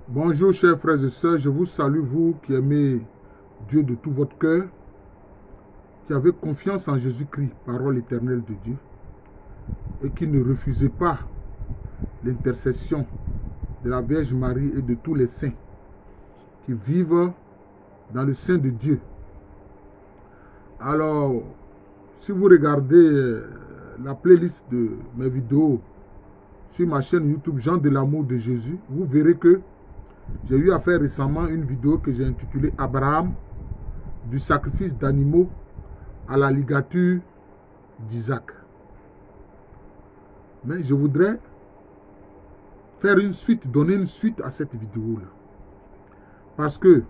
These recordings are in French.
Bonjour chers frères et sœurs, je vous salue vous qui aimez Dieu de tout votre cœur, qui avez confiance en Jésus-Christ, parole éternelle de Dieu, et qui ne refusez pas l'intercession de la Vierge Marie et de tous les saints qui vivent dans le sein de Dieu. Alors, si vous regardez la playlist de mes vidéos sur ma chaîne YouTube Jean de l'amour de Jésus, vous verrez que j'ai eu à faire récemment une vidéo que j'ai intitulée Abraham, du sacrifice d'animaux à la ligature d'Isaac. Mais je voudrais faire une suite, donner une suite à cette vidéo-là. Parce que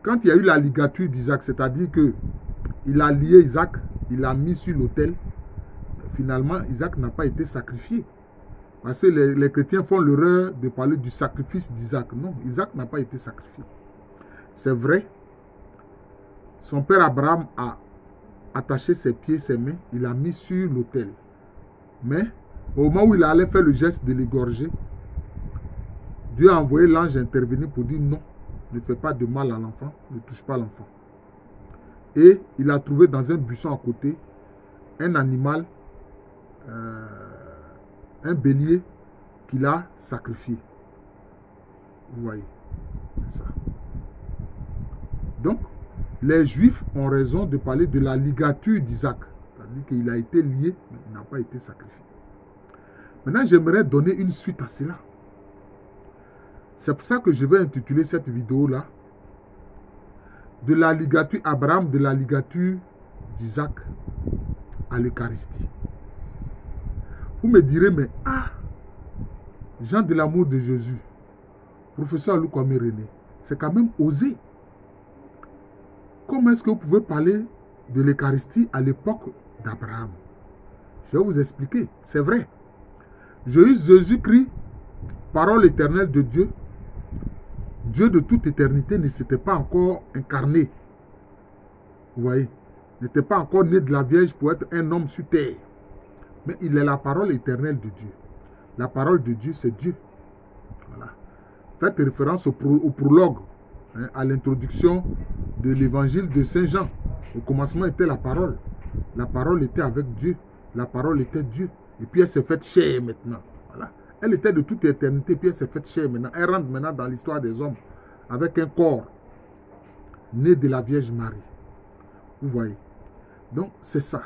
quand il y a eu la ligature d'Isaac, c'est-à-dire qu'il a lié Isaac, il l'a mis sur l'autel, finalement Isaac n'a pas été sacrifié. Parce que les chrétiens font l'erreur de parler du sacrifice d'Isaac. Non, Isaac n'a pas été sacrifié. C'est vrai, son père Abraham a attaché ses pieds, ses mains, il l'a mis sur l'autel. Mais au moment où il allait faire le geste de l'égorger, Dieu a envoyé l'ange intervenir pour dire non, ne fais pas de mal à l'enfant, ne touche pas l'enfant. Et il a trouvé dans un buisson à côté un animal, un bélier qu'il a sacrifié. Vous voyez, c'est ça. Donc, les Juifs ont raison de parler de la ligature d'Isaac. C'est-à-dire qu'il a été lié, mais il n'a pas été sacrifié. Maintenant, j'aimerais donner une suite à cela. C'est pour ça que je vais intituler cette vidéo-là de la ligature Abraham, de la ligature d'Isaac à l'Eucharistie. Vous me direz, mais Jean de l'amour de Jésus, professeur Lou Kwame René, c'est quand même osé. Comment est-ce que vous pouvez parler de l'Eucharistie à l'époque d'Abraham? Je vais vous expliquer, c'est vrai. Jésus-Christ, parole éternelle de Dieu, Dieu de toute éternité, ne s'était pas encore incarné. Vous voyez, n'était pas encore né de la Vierge pour être un homme sur terre. Mais il est la parole éternelle de Dieu. La parole de Dieu, c'est Dieu. Voilà. Faites référence au prologue, à l'introduction de l'évangile de Saint Jean. Au commencement était la parole. La parole était avec Dieu. La parole était Dieu. Et puis elle s'est faite chair maintenant. Voilà. Elle était de toute éternité, puis elle s'est faite chair maintenant. Elle rentre maintenant dans l'histoire des hommes avec un corps né de la Vierge Marie. Vous voyez. Donc c'est ça.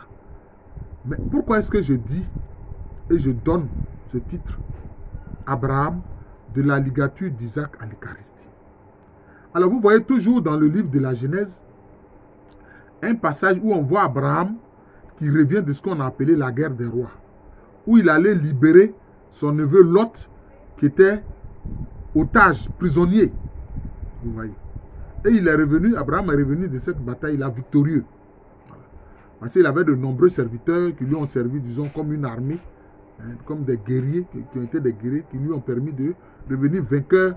Mais pourquoi est-ce que je dis et je donne ce titre Abraham, de la ligature d'Isaac à l'Eucharistie? Alors vous voyez toujours dans le livre de la Genèse un passage où on voit Abraham qui revient de ce qu'on a appelé la guerre des rois, où il allait libérer son neveu Lot qui était otage, prisonnier. Vous voyez. Et il est revenu, Abraham est revenu de cette bataille là victorieux. Voilà. Parce qu'il avait de nombreux serviteurs qui lui ont servi, disons, comme une armée, comme des guerriers, qui ont été des guerriers, qui lui ont permis de devenir vainqueur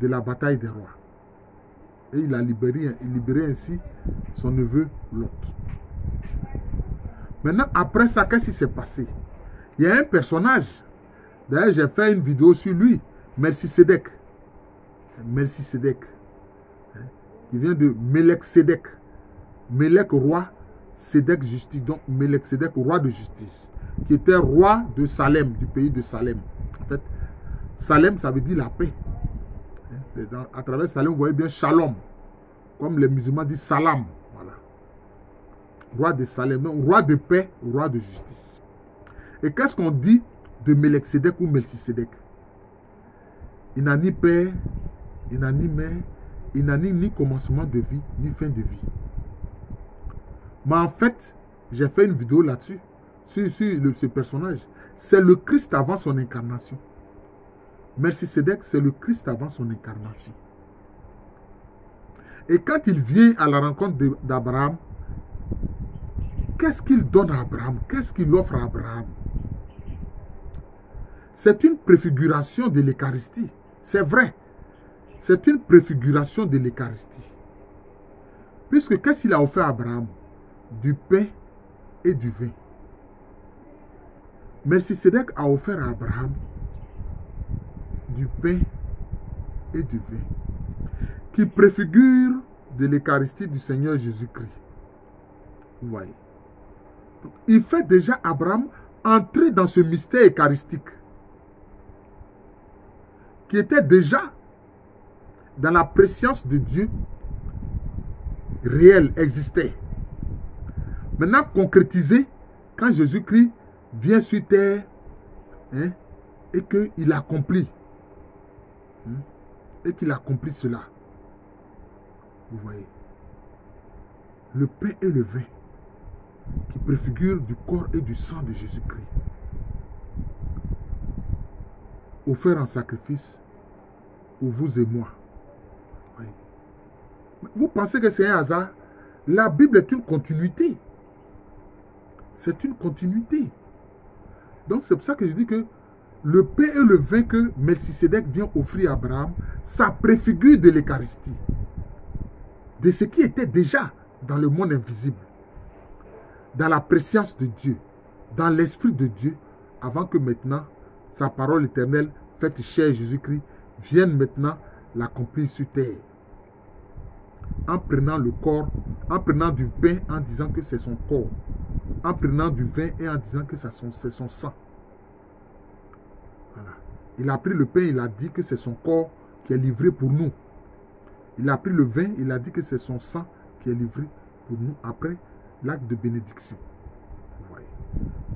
de la bataille des rois. Et il a libéré ainsi son neveu Lot. Maintenant, après ça, qu'est-ce qui s'est passé? Il y a un personnage, d'ailleurs j'ai fait une vidéo sur lui, Melchisédek. Melchisédek, qui vient de Melek-Sédek. Melek roi, Sédek justice, donc Melek-Sédek roi de justice, qui était roi de Salem, du pays de Salem. En fait, Salem, ça veut dire la paix. À travers Salem, vous voyez bien Shalom, comme les musulmans disent Salam. Voilà. Roi de Salem, donc roi de paix, roi de justice. Et qu'est-ce qu'on dit de Melek-Sédek ou Melchisédek? Il n'a ni père, il n'a ni mère, il n'a ni commencement de vie, ni fin de vie. Mais en fait, j'ai fait une vidéo là-dessus, sur ce personnage. C'est le Christ avant son incarnation. Melchisédek, c'est le Christ avant son incarnation. Et quand il vient à la rencontre d'Abraham, qu'est-ce qu'il donne à Abraham? Qu'est-ce qu'il offre à Abraham? C'est une préfiguration de l'Eucharistie. C'est vrai. C'est une préfiguration de l'Eucharistie. Puisque qu'est-ce qu'il a offert à Abraham? Du pain et du vin. Melchisédek a offert à Abraham du pain et du vin, qui préfigure de l'Eucharistie du Seigneur Jésus-Christ. Vous voyez. Donc, il fait déjà Abraham entrer dans ce mystère eucharistique qui était déjà dans la préscience de Dieu réel, existait. Maintenant concrétisé quand Jésus-Christ vient sur terre, hein, et qu'il accomplit. Et qu'il accomplit cela. Vous voyez. Le pain et le vin qui préfigurent du corps et du sang de Jésus-Christ, offert en sacrifice pour vous et moi. Oui. Vous pensez que c'est un hasard? La Bible est une continuité. C'est une continuité. Donc c'est pour ça que je dis que le pain et le vin que Melchisédek vient offrir à Abraham, ça préfigure de l'Eucharistie, de ce qui était déjà dans le monde invisible, dans la préscience de Dieu, dans l'Esprit de Dieu, avant que maintenant sa parole éternelle, faite chair Jésus-Christ, vienne maintenant l'accomplir sur terre. En prenant le corps, en prenant du pain, en disant que c'est son corps, en prenant du vin et en disant que c'est son sang. Voilà. Il a pris le pain, il a dit que c'est son corps qui est livré pour nous. Il a pris le vin, il a dit que c'est son sang qui est livré pour nous après l'acte de bénédiction. Vous voyez.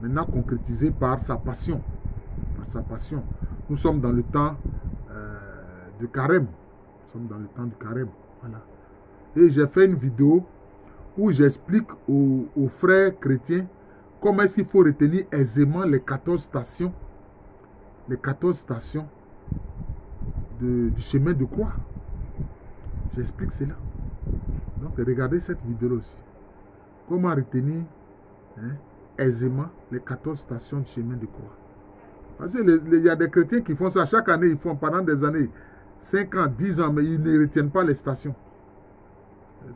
Maintenant concrétisé par sa passion. Par sa passion. Nous sommes dans le temps de carême. Nous sommes dans le temps du carême. Voilà. Et j'ai fait une vidéo où j'explique aux frères chrétiens comment est-ce qu'il faut retenir aisément les 14 stations. Les 14 stations du chemin de croix. J'explique cela. Donc regardez cette vidéo aussi. Comment retenir aisément les 14 stations du chemin de croix. Parce qu'il y a des chrétiens qui font ça chaque année, ils font pendant des années, 5 ans, 10 ans, mais ils ne retiennent pas les stations.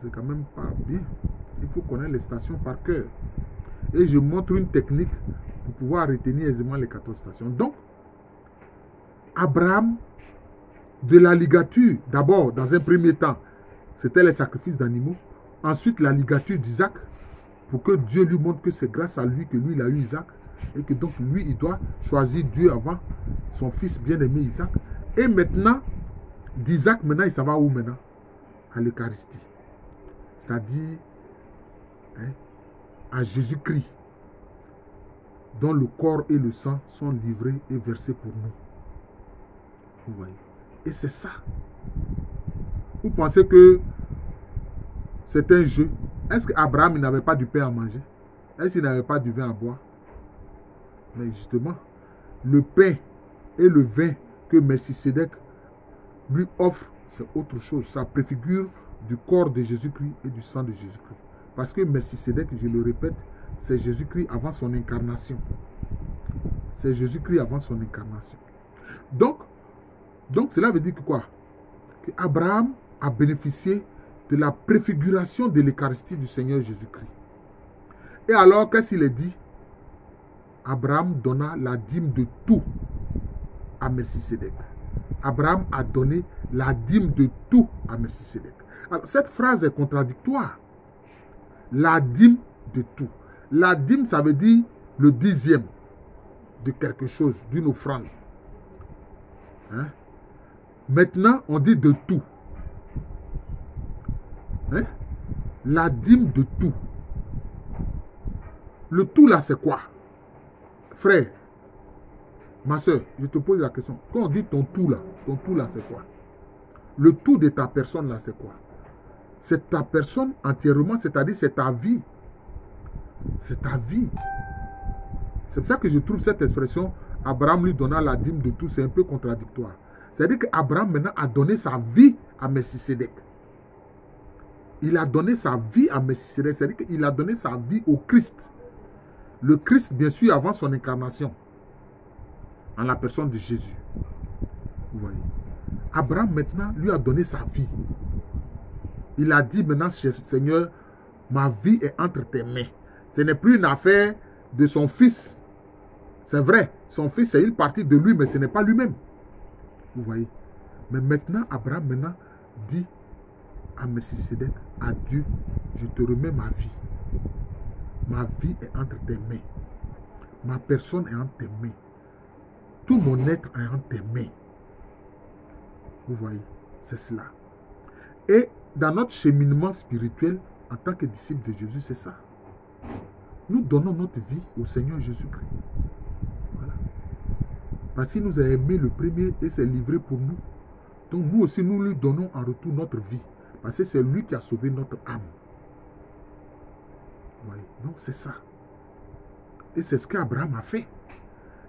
C'est quand même pas bien. Il faut connaître les stations par cœur. Et je montre une technique pour pouvoir retenir aisément les 14 stations. Donc, Abraham, de la ligature, d'abord, dans un premier temps, c'était les sacrifices d'animaux. Ensuite, la ligature d'Isaac, pour que Dieu lui montre que c'est grâce à lui que lui, il a eu Isaac. Et que donc, lui, il doit choisir Dieu avant son fils bien-aimé Isaac. Et maintenant, d'Isaac, maintenant, il s'en va où maintenant? À l'Eucharistie. C'est-à-dire à Jésus-Christ, dont le corps et le sang sont livrés et versés pour nous. Vous voyez. Et c'est ça. Vous pensez que c'est un jeu? Est-ce qu'Abraham n'avait pas du pain à manger? Est-ce qu'il n'avait pas du vin à boire? Mais justement, le pain et le vin que Melchisédek lui offre, c'est autre chose. Ça préfigure du corps de Jésus-Christ et du sang de Jésus-Christ. Parce que Melchisédek, je le répète, c'est Jésus-Christ avant son incarnation. C'est Jésus-Christ avant son incarnation. Donc, cela veut dire que quoi? Que Abraham a bénéficié de la préfiguration de l'Eucharistie du Seigneur Jésus-Christ. Et alors, qu'est-ce qu'il est dit? Abraham donna la dîme de tout à Melchisédek. Abraham a donné la dîme de tout à Melchisédek. Alors, cette phrase est contradictoire. La dîme de tout. La dîme, ça veut dire le dixième de quelque chose, d'une offrande. Hein? Maintenant, on dit de tout. Hein? La dîme de tout. Le tout là, c'est quoi? Frère, ma soeur, je te pose la question. Quand on dit ton tout là, c'est quoi? Le tout de ta personne là, c'est quoi? C'est ta personne entièrement, c'est-à-dire c'est ta vie. C'est ta vie. C'est pour ça que je trouve cette expression, Abraham lui donna la dîme de tout, c'est un peu contradictoire. C'est-à-dire qu'Abraham maintenant a donné sa vie à Melchisédek. Il a donné sa vie à Melchisédek, c'est-à-dire qu'il a donné sa vie au Christ. Le Christ, bien sûr, avant son incarnation, en la personne de Jésus. Vous voyez. Abraham maintenant lui a donné sa vie. Il a dit maintenant, Seigneur, ma vie est entre tes mains. Ce n'est plus une affaire de son fils. C'est vrai, son fils c'est une partie de lui, mais ce n'est pas lui-même. Vous voyez. Mais maintenant, Abraham maintenant dit à Melchisédek, à Dieu, je te remets ma vie. Ma vie est entre tes mains. Ma personne est entre tes mains. Tout mon être est entre tes mains. Vous voyez, c'est cela. Et dans notre cheminement spirituel, en tant que disciple de Jésus, c'est ça. Nous donnons notre vie au Seigneur Jésus-Christ. Voilà. Parce qu'il nous a aimé le premier et s'est livré pour nous. Donc nous aussi, nous lui donnons en retour notre vie. Parce que c'est lui qui a sauvé notre âme. Vous voyez? Donc c'est ça. Et c'est ce qu'Abraham a fait.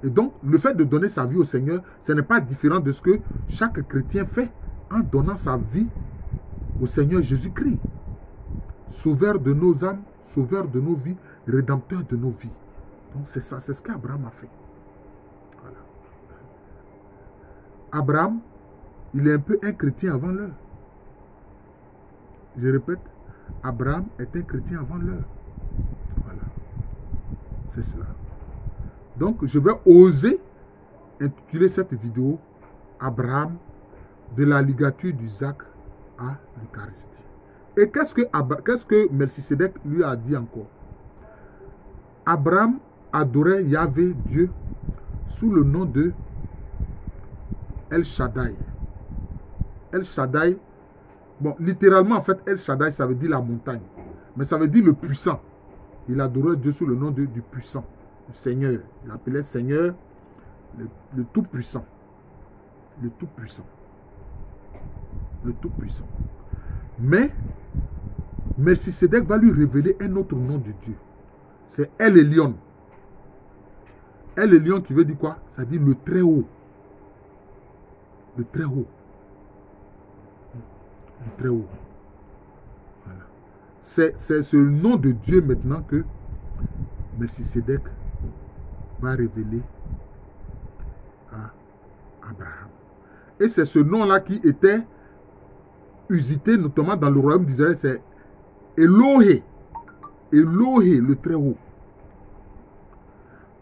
Et donc, le fait de donner sa vie au Seigneur, ce n'est pas différent de ce que chaque chrétien fait en donnant sa vie au Seigneur Jésus-Christ. Sauveur de nos âmes, sauveur de nos vies, rédempteur de nos vies. Donc c'est ça, c'est ce qu'Abraham a fait. Voilà. Abraham, il est un peu un chrétien avant l'heure. Je répète, Abraham est un chrétien avant l'heure. Voilà. C'est cela. Donc, je vais oser intituler cette vidéo Abraham de la ligature d'Isaac à l'Eucharistie. Et qu'est-ce que Melchisédek lui a dit encore? Abraham adorait Yahvé, Dieu, sous le nom de El Shaddai. El Shaddai, bon, littéralement, en fait, El Shaddai, ça veut dire la montagne. Mais ça veut dire le puissant. Il adorait Dieu sous le nom du puissant, du Seigneur. Il appelait Seigneur le Tout-Puissant. Le Tout-Puissant. Le Tout-Puissant. Mais, Melchisédek va lui révéler un autre nom de Dieu. C'est El Elyon. El Elyon qui veut dire quoi? Ça dit le très haut. Le très haut. Le très haut. Voilà. C'est ce nom de Dieu maintenant que Melchisédek va révéler à Abraham. Et c'est ce nom-là qui était usité notamment dans le royaume d'Israël, c'est Elohé. Elohé, le très haut.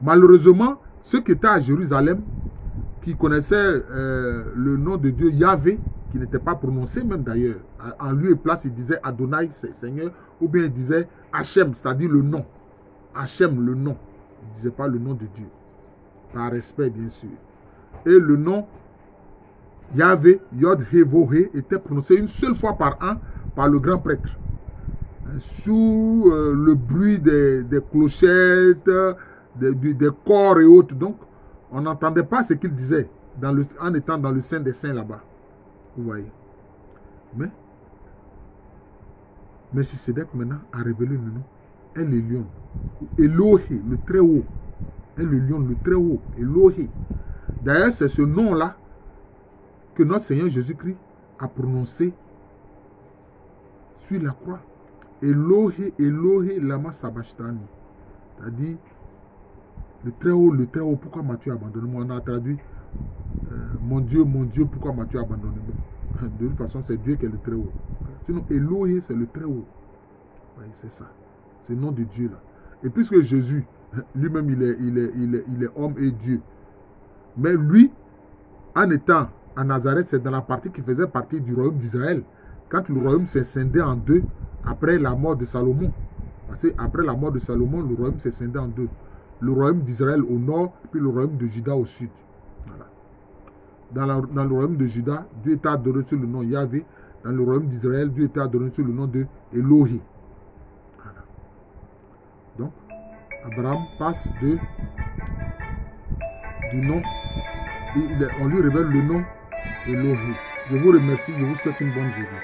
Malheureusement, ceux qui étaient à Jérusalem, qui connaissaient le nom de Dieu Yahvé, qui n'était pas prononcé même d'ailleurs, en lieu et place, ils disaient Adonai, Seigneur, ou bien ils disaient Hachem, c'est-à-dire le nom. Hachem, le nom. Ils ne disaient pas le nom de Dieu. Par respect, bien sûr. Et le nom Yahvé, Yod He Vo He, était prononcé une seule fois par an par le grand prêtre. Sous le bruit des clochettes, des corps et autres. Donc, on n'entendait pas ce qu'il disait en étant dans le sein des saints là-bas. Vous voyez. Mais, Melchisédek maintenant a révélé le nom. El Elyon. Elohé, le très haut. El Elyon, le très haut. Elohé. D'ailleurs, c'est ce nom-là que notre Seigneur Jésus-Christ a prononcé sur la croix. Elohé, Elohé, lama sabachthani. C'est-à-dire, le très haut, pourquoi m'as-tu abandonné? On a traduit, mon Dieu, pourquoi m'as-tu abandonné? De toute façon, c'est Dieu qui est le très haut. Sinon, Elohé, c'est le très haut. Oui, c'est ça. C'est le nom de Dieu là. Et puisque Jésus, lui-même, il est homme et Dieu. Mais lui, en étant à Nazareth, c'est dans la partie qui faisait partie du royaume d'Israël. Quand le royaume s'est scindé en deux, après la mort de Salomon. Parce qu'après la mort de Salomon, le royaume s'est scindé en deux. Le royaume d'Israël au nord, puis le royaume de Juda au sud. Voilà. Dans le royaume de Juda, Dieu était adoré sur le nom Yahvé. Dans le royaume d'Israël, Dieu était adoré sur le nom de Elohé. Voilà. Donc, Abraham passe du nom, on lui révèle le nom Elohé. Je vous remercie, je vous souhaite une bonne journée.